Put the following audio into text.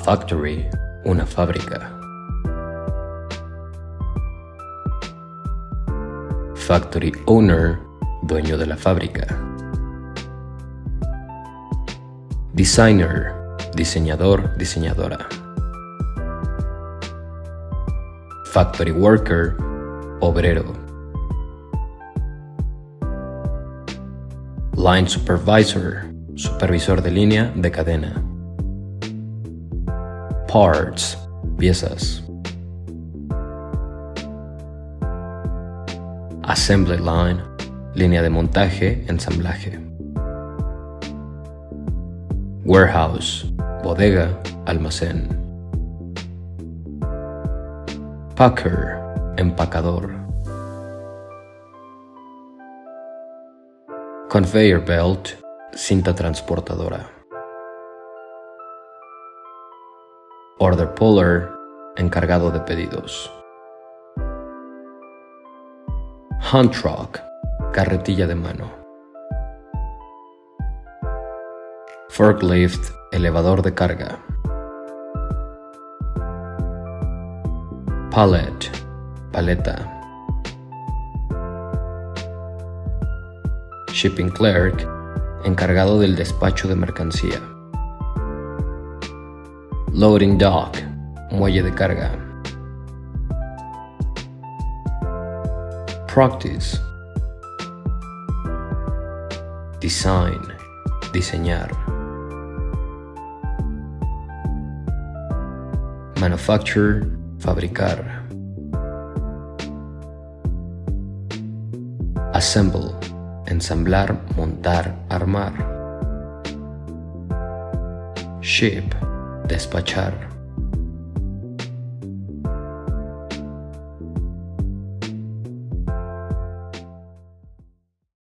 factory, una fábrica. Factory owner, dueño de la fábrica. Designer, diseñador, diseñadora. Factory worker, obrero. Line supervisor, supervisor de línea de cadena. Parts, piezas. Assembly line, línea de montaje, ensamblaje. Warehouse, bodega, almacén. Packer, empacador. Conveyor belt, cinta transportadora. Order puller, encargado de pedidos. Hand truck, carretilla de mano. Forklift, elevador de carga. Pallet, paleta. Shipping clerk, encargado del despacho de mercancía. Loading dock, muelle de carga. Practice. Design, diseñar. Manufacture, fabricar. Assemble, ensamblar, montar, armar. Ship, despachar.